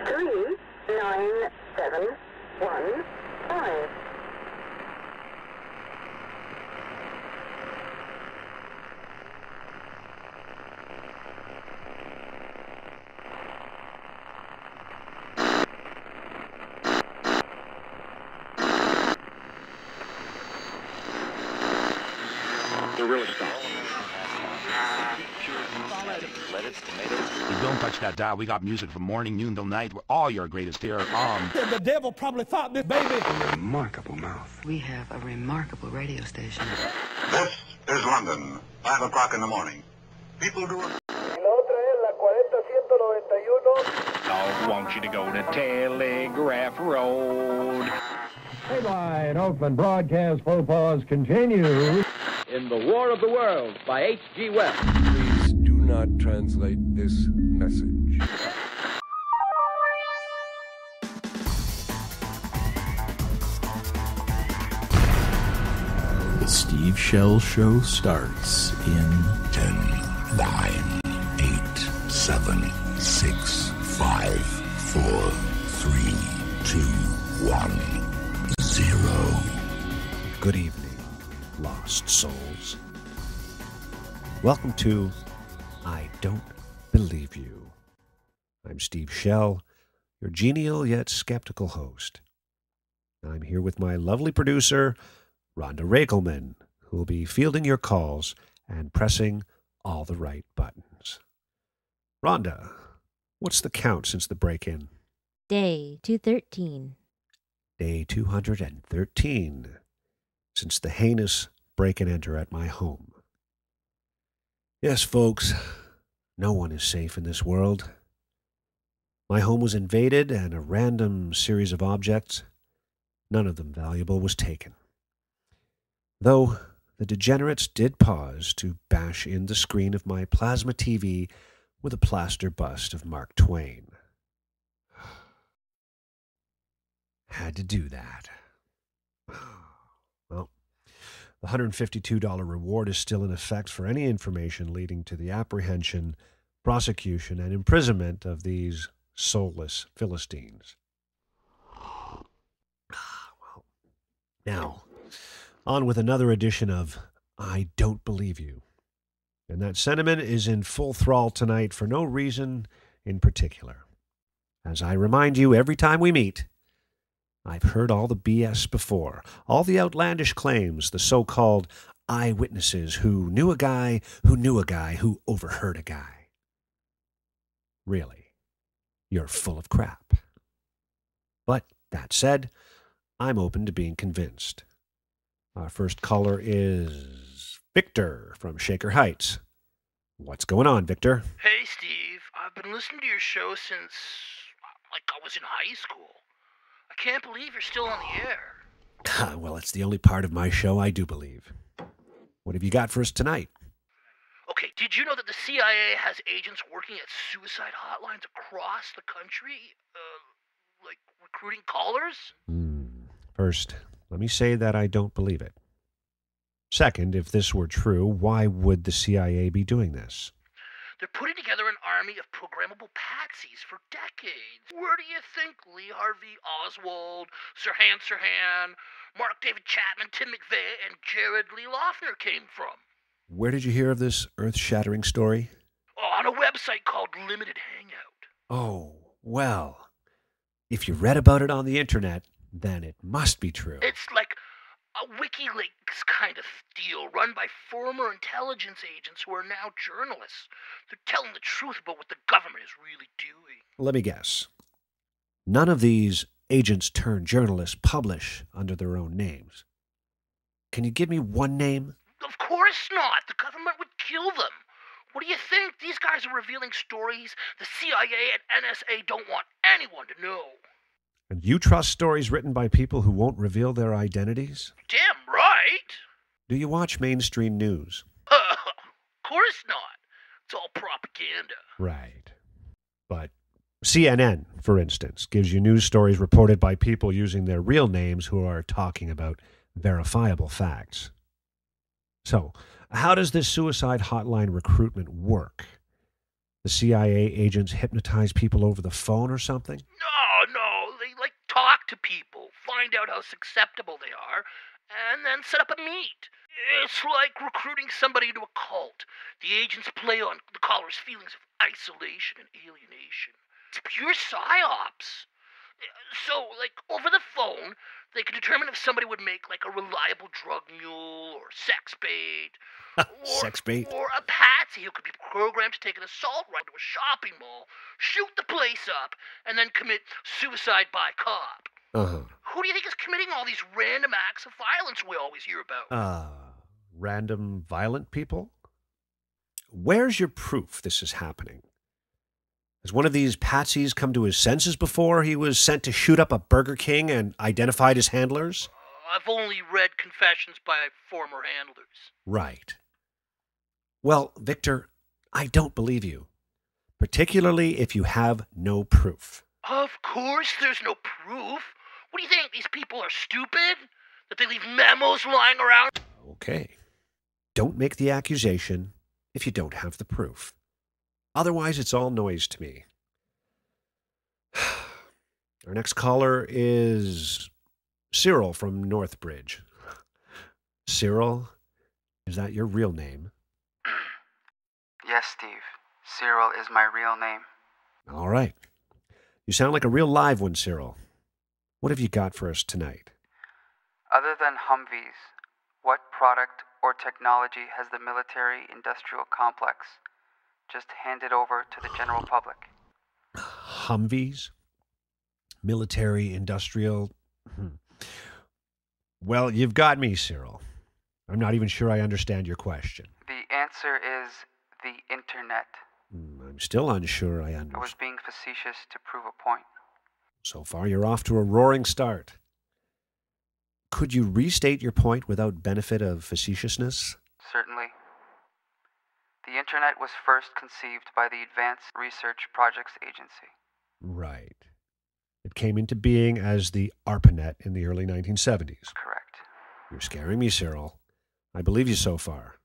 397115. 39715. The real stuff. Hey, don't touch that dial. We got music from morning, noon till night. We're all your greatest here. The devil probably thought this baby. A remarkable mouth. We have a remarkable radio station. This is London, 5 o'clock in the morning. People do it. I want you to go to Telegraph Road. Headline, Oakland broadcast full pause continues. In the War of the Worlds by H.G. Wells. Please do not translate this message. The Steve Shell Show starts in 10, 9, 8, 7, 6, 5, 4, 3, 2, 1, 0. Good evening, lost souls. Welcome to I Don't Believe You. I'm Steve Shell, your genial yet skeptical host. I'm here with my lovely producer, Rhonda Rakelman, who will be fielding your calls and pressing all the right buttons. Rhonda, what's the count since the break-in? Day 213. Day 213, since the heinous break-and-enter at my home. Yes, folks, no one is safe in this world. My home was invaded and a random series of objects, none of them valuable, was taken. Though the degenerates did pause to bash in the screen of my plasma TV with a plaster bust of Mark Twain. Had to do that. Well, the $152 reward is still in effect for any information leading to the apprehension, prosecution, and imprisonment of these soulless Philistines. Well, now, on with another edition of I Don't Believe You. And that sentiment is in full thrall tonight for no reason in particular. As I remind you every time we meet, I've heard all the BS before, all the outlandish claims, the so-called eyewitnesses who knew a guy who knew a guy who overheard a guy. Really, you're full of crap. But that said, I'm open to being convinced. Our first caller is Victor from Shaker Heights. What's going on, Victor? Hey, Steve. I've been listening to your show since, I was in high school. I can't believe you're still on the air. Well, it's the only part of my show I do believe. What have you got for us tonight? Okay, did you know that the CIA has agents working at suicide hotlines across the country? Recruiting callers? First, let me say that I don't believe it. Second, if this were true, why would the CIA be doing this? They're putting together an army of programmable patsies for decades. Where do you think Lee Harvey Oswald, Sirhan Sirhan, Mark David Chapman, Tymec, and Jared Lee Loughner came from? Where did you hear of this earth-shattering story? On a website called Limited Hangout. Oh, well, if you read about it on the internet, then it must be true. It's like a WikiLeaks kind of deal run by former intelligence agents who are now journalists. They're telling the truth about what the government is really doing. Let me guess. None of these agents-turned-journalists publish under their own names. Can you give me one name? Of course not. The government would kill them. What do you think? These guys are revealing stories the CIA and NSA don't want anyone to know. And you trust stories written by people who won't reveal their identities? Damn right. Do you watch mainstream news? Of course not. It's all propaganda. Right. But CNN, for instance, gives you news stories reported by people using their real names who are talking about verifiable facts. So, how does this suicide hotline recruitment work? The CIA agents hypnotize people over the phone or something? No. They, talk to people, find out how susceptible they are, and then set up a meet. It's like recruiting somebody into a cult. The agents play on the caller's feelings of isolation and alienation. It's pure psyops. So, over the phone, they can determine if somebody would make, a reliable drug mule or sex bait. Sex bait? Or a patsy who could be programmed to take an assault rifle to a shopping mall, shoot the place up, and then commit suicide by cop. Uh-huh. Who do you think is committing all these random acts of violence we always hear about? Random violent people? Where's your proof this is happening? Has one of these patsies come to his senses before he was sent to shoot up a Burger King and identified his handlers? I've only read confessions by former handlers. Right. Well, Victor, I don't believe you, particularly if you have no proof. Of course there's no proof. What do you think, these people are stupid? That they leave memos lying around? Okay. Don't make the accusation if you don't have the proof. Otherwise, it's all noise to me. Our next caller is Cyril from Northbridge. Cyril, is that your real name? Yes, Steve. Cyril is my real name. All right. You sound like a real live one, Cyril. What have you got for us tonight? Other than Humvees, what product or technology has the military-industrial complex just handed over to the general public? Humvees? Military-industrial? Well, you've got me, Cyril. I'm not even sure I understand your question. The answer is the Internet. I'm still unsure I understand. I was being facetious to prove a point. So far, you're off to a roaring start. Could you restate your point without benefit of facetiousness? Certainly. The Internet was first conceived by the Advanced Research Projects Agency. Right. It came into being as the ARPANET in the early 1970s. Correct. You're scaring me, Cyril. I believe you so far.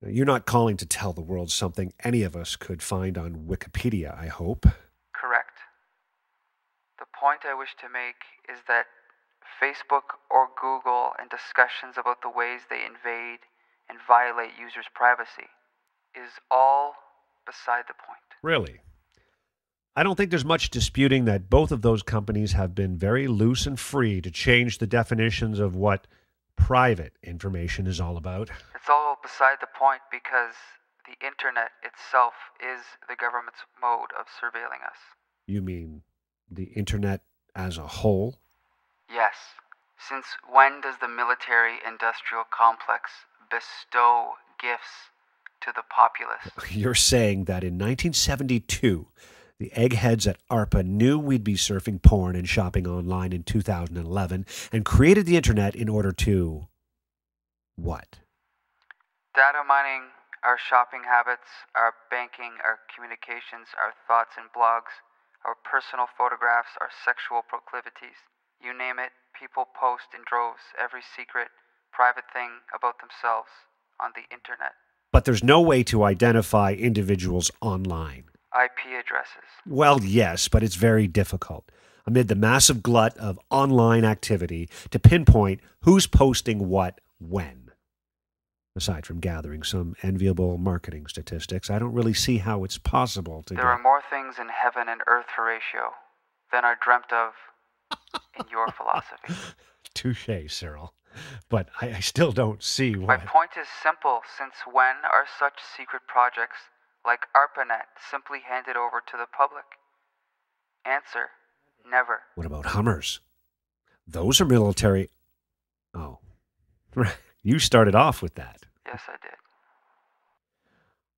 Now, you're not calling to tell the world something any of us could find on Wikipedia, I hope. Correct. The point I wish to make is that Facebook or Google and discussions about the ways they invade and violate users' privacy is all beside the point. Really? I don't think there's much disputing that both of those companies have been very loose and free to change the definitions of what private information is all about. It's all beside the point because the Internet itself is the government's mode of surveilling us. You mean the Internet as a whole? Yes. Since when does the military-industrial complex bestow gifts to the populace? You're saying that in 1972, the eggheads at ARPA knew we'd be surfing porn and shopping online in 2011 and created the Internet in order to... what? Data mining our shopping habits, our banking, our communications, our thoughts and blogs, our personal photographs, our sexual proclivities. You name it, people post in droves every secret, private thing about themselves on the Internet. But there's no way to identify individuals online. IP addresses. Well, yes, but it's very difficult amid the massive glut of online activity to pinpoint who's posting what when. Aside from gathering some enviable marketing statistics, I don't really see how it's possible to There are more things in heaven and earth, Horatio, than are dreamt of in your philosophy. Touché, Cyril. But I still don't see why. My point is simple. Since when are such secret projects like ARPANET simply handed over to the public? Answer, never. What about Hummers? Those are military... Oh. You started off with that. Yes, I did.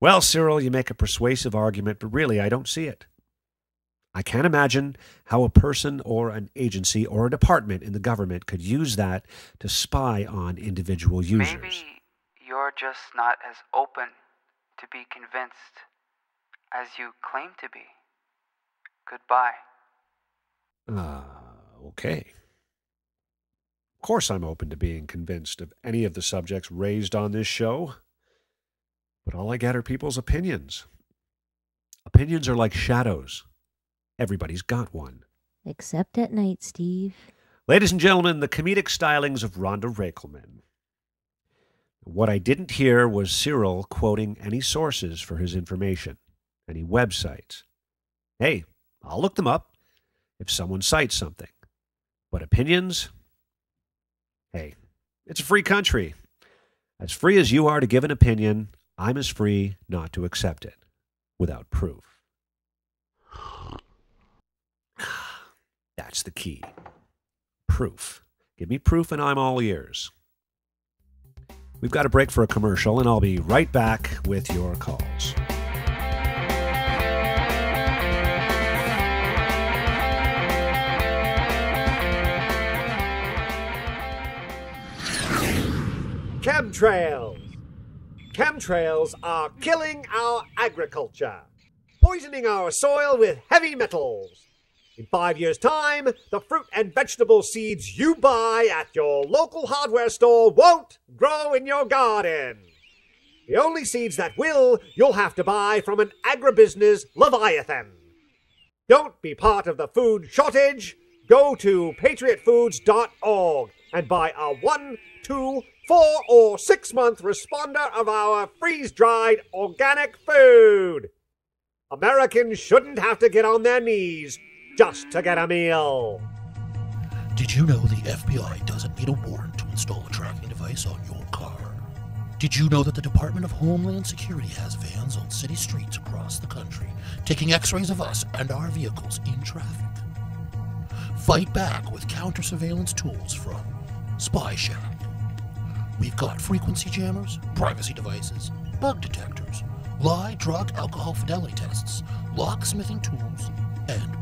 Well, Cyril, you make a persuasive argument, but really I don't see it. I can't imagine how a person or an agency or a department in the government could use that to spy on individual users. Maybe you're just not as open to be convinced as you claim to be. Goodbye. Okay. Of course I'm open to being convinced of any of the subjects raised on this show, but all I get are people's opinions. Opinions are like shadows. Everybody's got one. Except at night, Steve. Ladies and gentlemen, the comedic stylings of Rhonda Rakelman. What I didn't hear was Cyril quoting any sources for his information, any websites. Hey, I'll look them up if someone cites something. But opinions? Hey, it's a free country. As free as you are to give an opinion, I'm as free not to accept it without proof. That's the key. Proof. Give me proof and I'm all ears. We've got a break for a commercial, and I'll be right back with your calls. Chemtrails. Chemtrails are killing our agriculture, poisoning our soil with heavy metals. In 5 years' time, the fruit and vegetable seeds you buy at your local hardware store won't grow in your garden. The only seeds that will, you'll have to buy from an agribusiness leviathan. Don't be part of the food shortage. Go to patriotfoods.org and buy a 1, 2, 4, or 6 month responder of our freeze-dried organic food. Americans shouldn't have to get on their knees just to get a meal. Did you know the FBI doesn't need a warrant to install a tracking device on your car? Did you know that the Department of Homeland Security has vans on city streets across the country taking x-rays of us and our vehicles in traffic? Fight back with counter-surveillance tools from Spy Shack. We've got frequency jammers, privacy devices, bug detectors, lie, drug, alcohol fidelity tests, locksmithing tools, and more.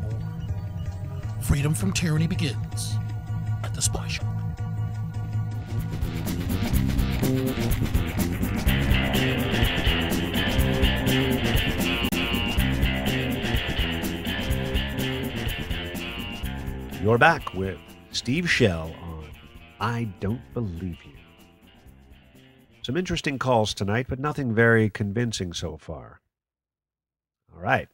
Freedom from tyranny begins at the Spy Shack. You're back with Steve Shell on I Don't Believe You. Some interesting calls tonight, but nothing very convincing so far. All right.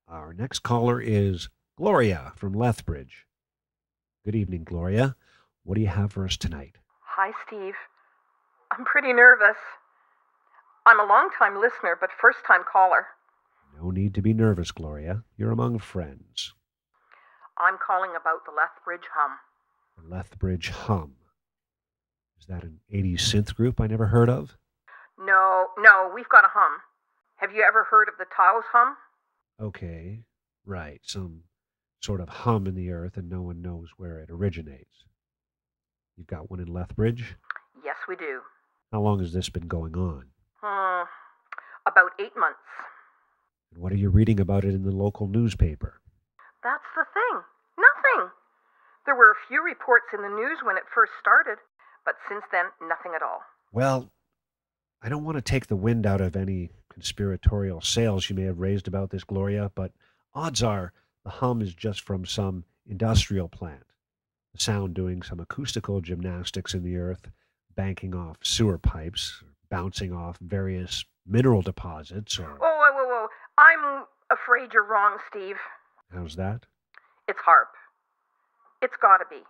Our next caller is Gloria from Lethbridge. Good evening, Gloria. What do you have for us tonight? Hi, Steve. I'm pretty nervous. I'm a long-time listener, but first-time caller. No need to be nervous, Gloria. You're among friends. I'm calling about the Lethbridge Hum. The Lethbridge Hum. Is that an 80s synth group I never heard of? No, we've got a hum. Have you ever heard of the Taos Hum? Okay, right. Some sort of hum in the earth and no one knows where it originates. You've got one in Lethbridge? Yes, we do. How long has this been going on? About 8 months. And what are you reading about it in the local newspaper? That's the thing. Nothing. There were a few reports in the news when it first started, but since then, nothing at all. Well, I don't want to take the wind out of any conspiratorial sails you may have raised about this, Gloria, but odds are the hum is just from some industrial plant. The sound doing some acoustical gymnastics in the earth, banking off sewer pipes, bouncing off various mineral deposits, or... Whoa. I'm afraid you're wrong, Steve. How's that? It's HARP. It's gotta be.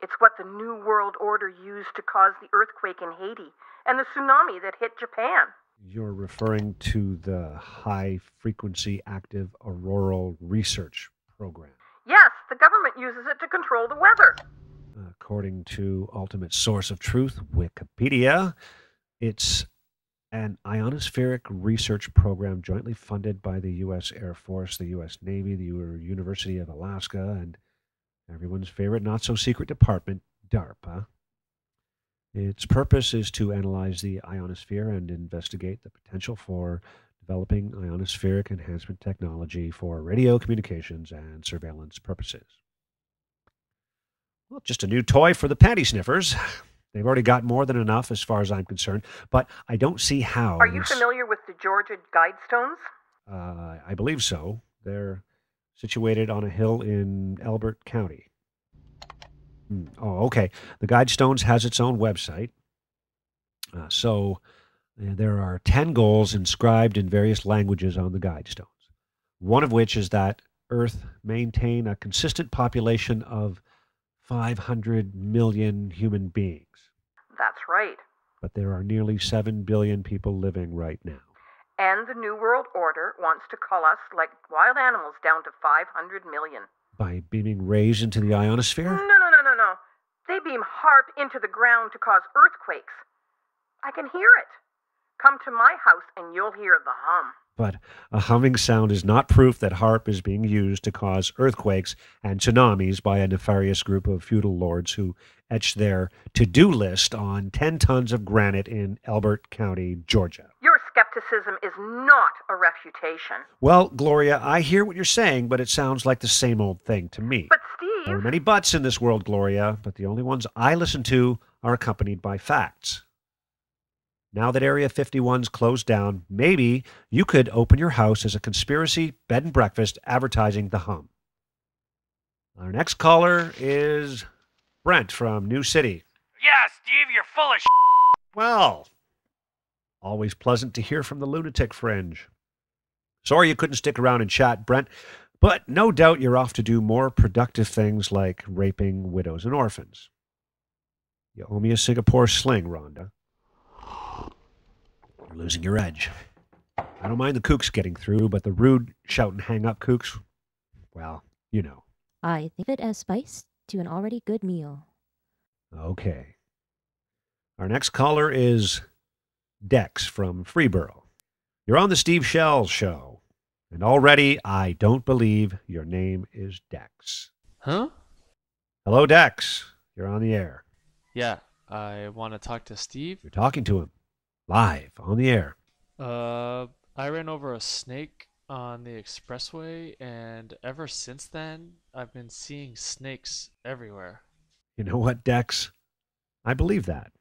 It's what the New World Order used to cause the earthquake in Haiti and the tsunami that hit Japan. You're referring to the High-Frequency Active Auroral Research Program. Yes, the government uses it to control the weather. According to Ultimate Source of Truth, Wikipedia, it's an ionospheric research program jointly funded by the U.S. Air Force, the U.S. Navy, the University of Alaska, and everyone's favorite not-so-secret department, DARPA. Its purpose is to analyze the ionosphere and investigate the potential for developing ionospheric enhancement technology for radio communications and surveillance purposes. Well, just a new toy for the panty sniffers. They've already got more than enough as far as I'm concerned, but I don't see how... Are you familiar with the Georgia Guidestones? I believe so. They're situated on a hill in Elbert County. Oh, okay. The Guidestones has its own website. There are 10 goals inscribed in various languages on the Guidestones. One of which is that Earth maintain a consistent population of 500 million human beings. That's right. But there are nearly 7 billion people living right now. And the New World Order wants to cull us like wild animals down to 500 million. By beaming rays into the ionosphere? No. They beam HARP into the ground to cause earthquakes. I can hear it. Come to my house and you'll hear the hum. But a humming sound is not proof that HARP is being used to cause earthquakes and tsunamis by a nefarious group of feudal lords who etched their to-do list on 10 tons of granite in Elbert County, Georgia. Your skepticism is not a refutation. Well, Gloria, I hear what you're saying, but it sounds like the same old thing to me. But Steve... There are many buts in this world, Gloria, but the only ones I listen to are accompanied by facts. Now that Area 51's closed down, maybe you could open your house as a conspiracy bed and breakfast advertising the hum. Our next caller is Brent from New City. Yeah, Steve, you're full of Well, always pleasant to hear from the lunatic fringe. Sorry you couldn't stick around and chat, Brent, but no doubt you're off to do more productive things like raping widows and orphans. You owe me a Singapore sling, Rhonda. You're losing your edge. I don't mind the kooks getting through, but the rude shout and hang up kooks, well, you know. I think of it as spice to an already good meal. Okay. Our next caller is Dex from Freeborough. You're on the Steve Shell Show, and already I don't believe your name is Dex. Huh? Hello, Dex. You're on the air. Yeah, I want to talk to Steve. You're talking to him. Live, on the air. I ran over a snake on the expressway, and ever since then, I've been seeing snakes everywhere. You know what, Dex? I believe that.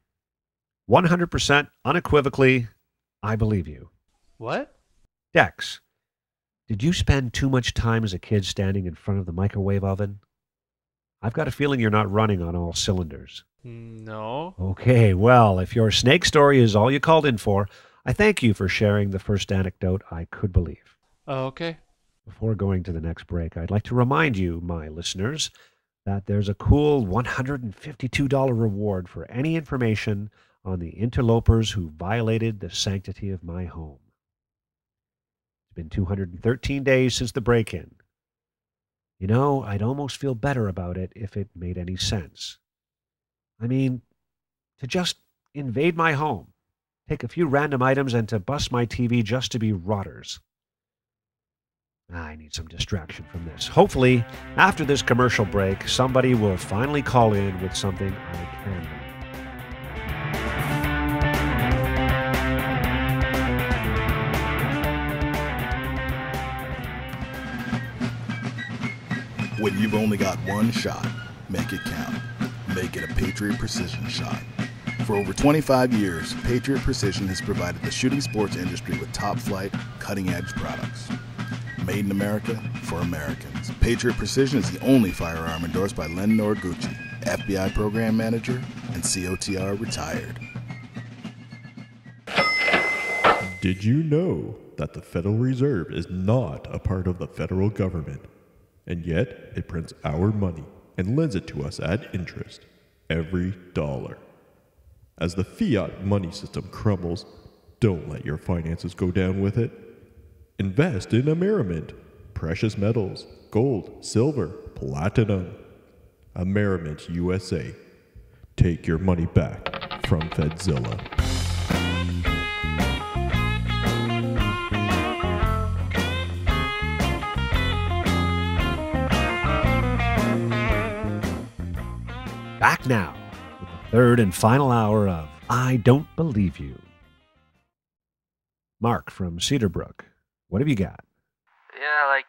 100% unequivocally, I believe you. What? Dex, did you spend too much time as a kid standing in front of the microwave oven? I've got a feeling you're not running on all cylinders. No. Okay, well, if your snake story is all you called in for, I thank you for sharing the first anecdote I could believe. Okay. Before going to the next break, I'd like to remind you, my listeners, that there's a cool $152 reward for any information on the interlopers who violated the sanctity of my home. It's been 213 days since the break-in. You know, I'd almost feel better about it if it made any sense. I mean, to just invade my home, take a few random items, and to bust my TV just to be rotters. I need some distraction from this. Hopefully, after this commercial break, somebody will finally call in with something I can do. When you've only got one shot, make it count. Make it a Patriot Precision shot. For over 25 years, Patriot Precision has provided the shooting sports industry with top-flight, cutting-edge products. Made in America for Americans. Patriot Precision is the only firearm endorsed by Len Noriguchi, FBI Program Manager and COTR retired. Did you know that the Federal Reserve is not a part of the federal government? And yet, it prints our money and lends it to us at interest every dollar. As the fiat money system crumbles, don't let your finances go down with it. Invest in Amerimint, precious metals, gold, silver, platinum. Amerimint USA. Take your money back from Fedzilla. Back now with the third and final hour of I Don't Believe You. Mark from Cedarbrook, what have you got? Yeah, I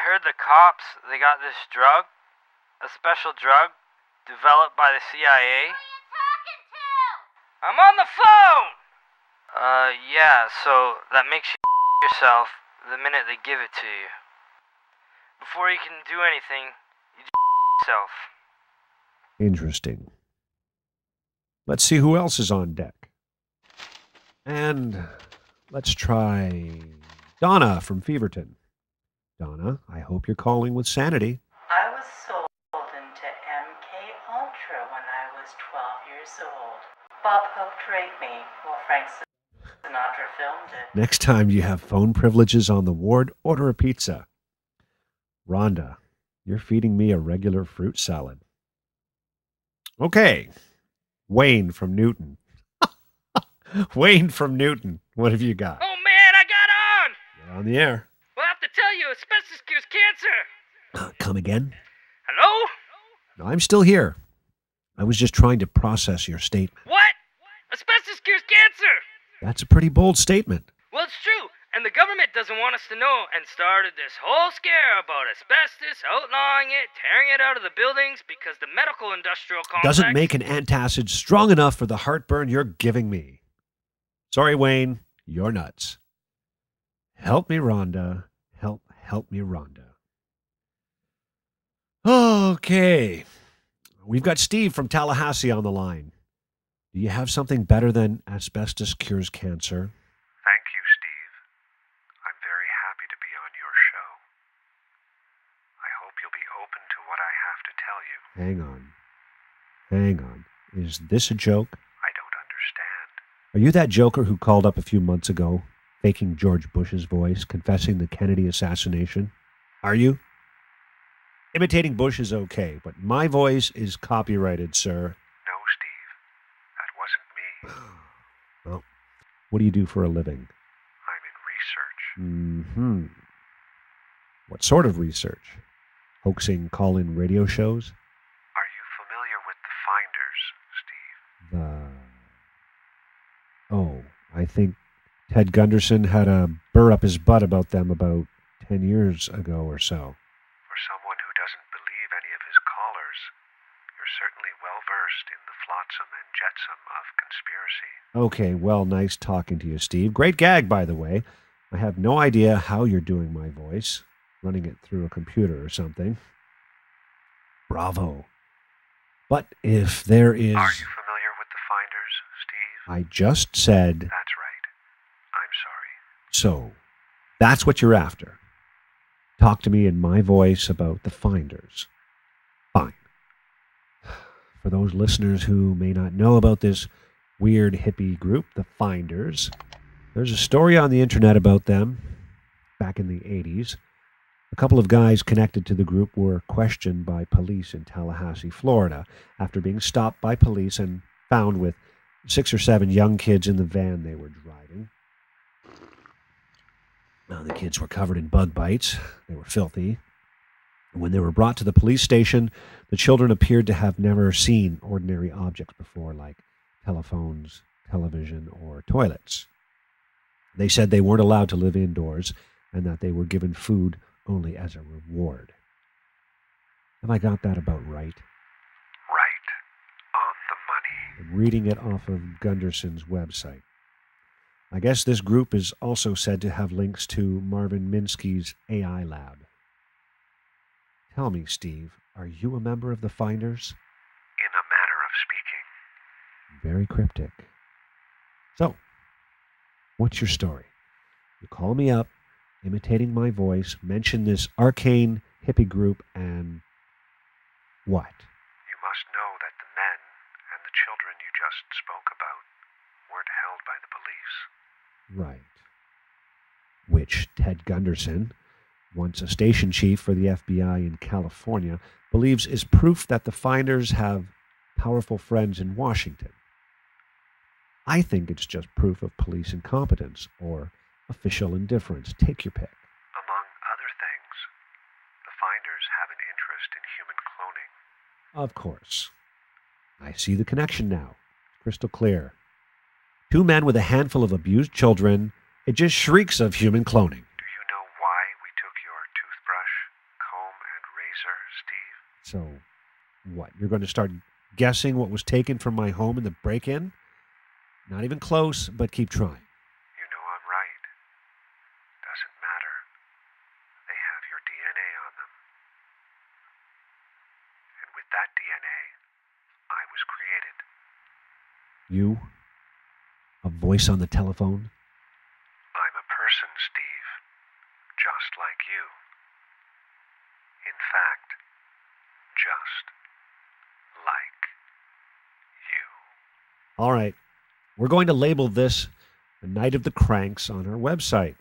heard the cops, they got this drug, a special drug, developed by the CIA. Who are you talking to? I'm on the phone! Yeah, so that makes you yourself the minute they give it to you. Before you can do anything, you do yourself. Interesting. Let's see who else is on deck. And let's try Donna from Feverton. Donna, I hope you're calling with sanity. I was sold into MK Ultra when I was 12 years old. Bob Hope raped me while Frank Sinatra filmed it. Next time you have phone privileges on the ward, order a pizza. Rhonda, you're feeding me a regular fruit salad. Okay. Wayne from Newton. Wayne from Newton, what have you got? Oh man, I got on! You're on the air. Well, I have to tell you, asbestos cures cancer. Come again? Hello? No, I'm still here. I was just trying to process your statement. What? Asbestos cures cancer! That's a pretty bold statement. Well, it's true, and the government doesn't want us to know, and started this whole scare about asbestos, outlawing it, tearing it out of the buildings, because the medical industrial complex doesn't make an antacid strong enough for the heartburn you're giving me. Sorry, Wayne, you're nuts. Help me, Rhonda. Help me, Rhonda. Okay. We've got Steve from Tallahassee on the line. Do you have something better than asbestos cures cancer? Thank you, Steve. I'm very happy to be on your show. I hope you'll be open to what I have to tell you. Hang on. Is this a joke? I don't understand. Are you that joker who called up a few months ago, faking George Bush's voice, confessing the Kennedy assassination? Are you? Imitating Bush is okay, but my voice is copyrighted, sir. No, Steve. That wasn't me. Well, what do you do for a living? I'm in research. What sort of research? Hoaxing call-in radio shows? Are you familiar with the Finders, Steve? I think Ted Gunderson had a burr up his butt about them about 10 years ago or so. For someone who doesn't believe any of his callers, you're certainly well-versed in the flotsam and jetsam of conspiracy. Okay, well, nice talking to you, Steve. Great gag, by the way. I have no idea how you're doing my voice, running it through a computer or something. Bravo. But if there is... Are you familiar with the Finders, Steve? I just said... That's right. I'm sorry. So, that's what you're after. Talk to me in my voice about the Finders. Fine. For those listeners who may not know about this weird hippie group, the Finders, there's a story on the internet about them back in the 80s. A couple of guys connected to the group were questioned by police in Tallahassee, Florida, after being stopped by police and found with 6 or 7 young kids in the van they were driving. Now, the kids were covered in bug bites. They were filthy. When they were brought to the police station, the children appeared to have never seen ordinary objects before, like telephones, television, or toilets. They said they weren't allowed to live indoors and that they were given food only as a reward. Have I got that about right? Right. On the money. I'm reading it off of Gunderson's website. I guess this group is also said to have links to Marvin Minsky's AI lab. Tell me, Steve, are you a member of the Finders? In a manner of speaking. Very cryptic. So, what's your story? You call me up, imitating my voice, mention this arcane hippie group, and what? You must know that the men and the children you just spoke about weren't held by the police. Right. Which Ted Gunderson, once a station chief for the FBI in California, believes is proof that the Finders have powerful friends in Washington. I think it's just proof of police incompetence or official indifference. Take your pick. Among other things, the Finders have an interest in human cloning. Of course. I see the connection now. Crystal clear. 2 men with a handful of abused children. It just shrieks of human cloning. Do you know why we took your toothbrush, comb, and razor, Steve? So, what? You're going to start guessing what was taken from my home in the break-in? Not even close, but keep trying. You know I'm right. Doesn't matter. They have your DNA on them. You? A voice on the telephone? I'm a person, Steve. Just like you. In fact, just like you. All right. We're going to label this the Night of the Cranks on our website.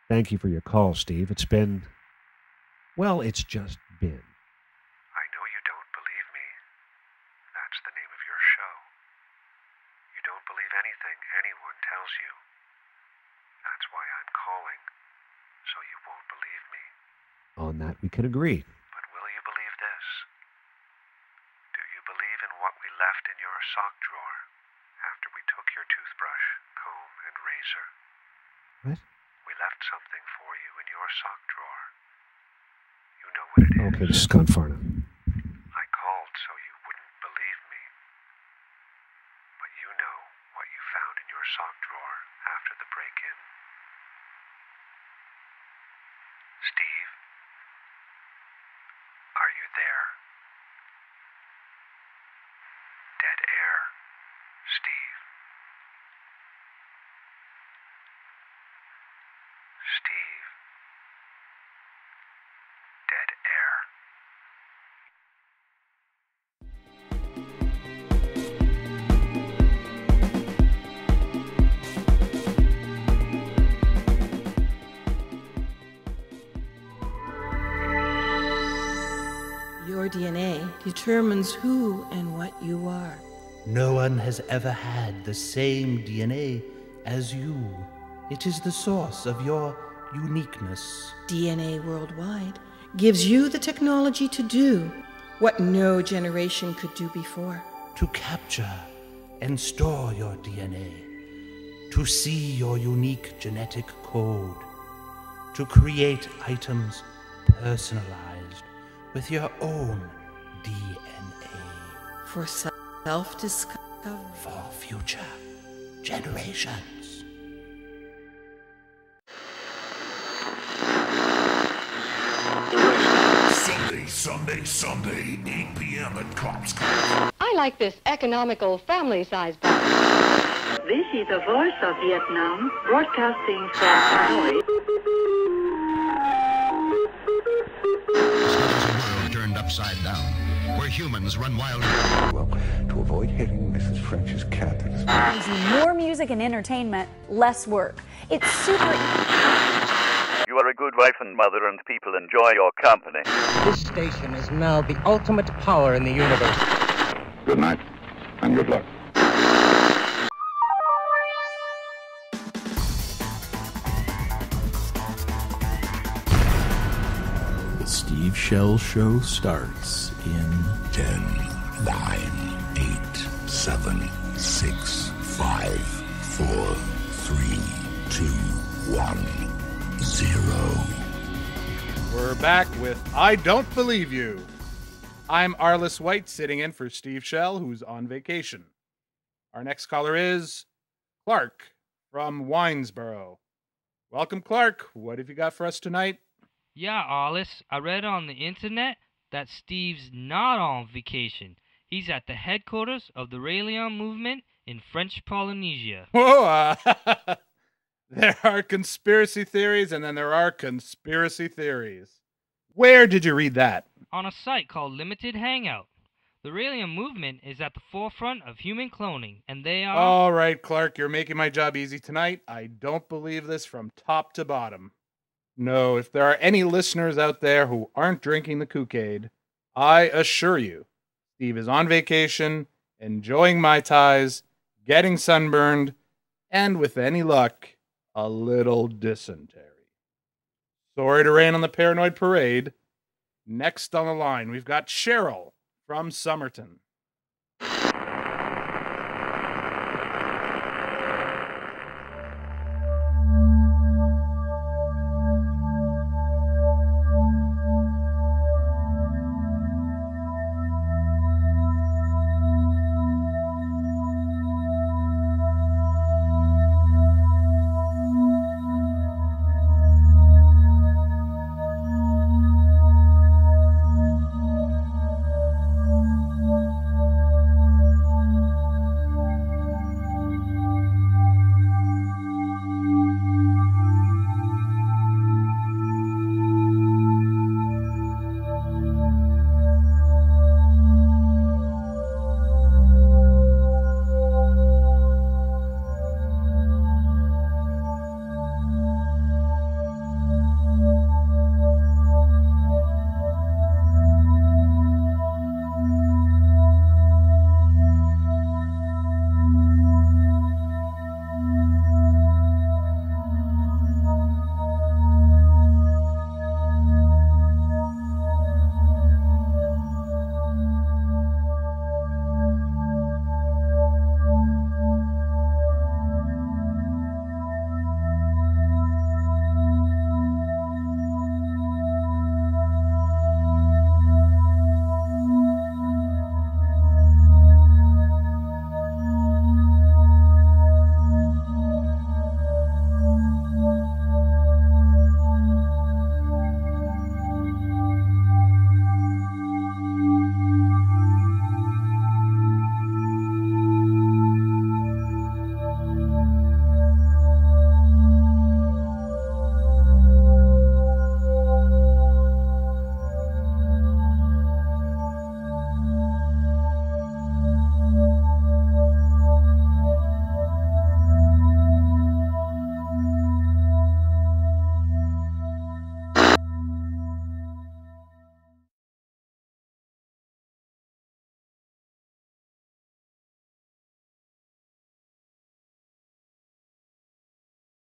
Thank you for your call, Steve. It's been... well, it's just been. I know you don't believe me. That's the name of your show. You don't believe anything anyone tells you. That's why I'm calling, so you won't believe me. On that, we can agree. But will you believe this? Do you believe in what we left in your sock drawer after we took your toothbrush, comb, and razor? What? We left something for you in your sock drawer. You know what it is. Okay, this has gone far enough. I called so you wouldn't believe me. But you know what you found in your sock drawer after the break-in. Steve? Are you there? Dead air, Steve. Steve. Dead air. Your DNA determines who and what you are. No one has ever had the same DNA as you. It is the source of your uniqueness. DNA Worldwide gives you the technology to do what no generation could do before. To capture and store your DNA. To see your unique genetic code. To create items personalized with your own DNA. For self-discovery. For future generations. Sunday, 8 p.m. at Cops. I like this economical family-size box. This is the voice of Vietnam, broadcasting from Hanoi. World turned upside down, where humans run wild. Well, to avoid hitting Mrs. French's cat. More music and entertainment, less work. It's super... You are a good wife and mother, and people enjoy your company. This station is now the ultimate power in the universe. Good night, and good luck. The Steve Shell Show starts in 10, 9, 8, 7, 6, 5, 4, 3, 2, 1. 0. We're back with I Don't Believe You. I'm Arliss White, sitting in for Steve Shell, who's on vacation. Our next caller is Clark from Winesboro. Welcome, Clark. What have you got for us tonight? Yeah, Arliss, I read on the internet that Steve's not on vacation. He's at the headquarters of the Raelian movement in French Polynesia. Whoa! There are conspiracy theories, and then there are conspiracy theories. Where did you read that? On a site called Limited Hangout. The Raelian movement is at the forefront of human cloning, and they are... All right, Clark, you're making my job easy tonight. I don't believe this from top to bottom. No, if there are any listeners out there who aren't drinking the Kool-Aid, I assure you, Steve is on vacation, enjoying Mai Tais, getting sunburned, and with any luck, a little dysentery. Sorry to rain on the Paranoid Parade. Next on the line, we've got Cheryl from Somerton.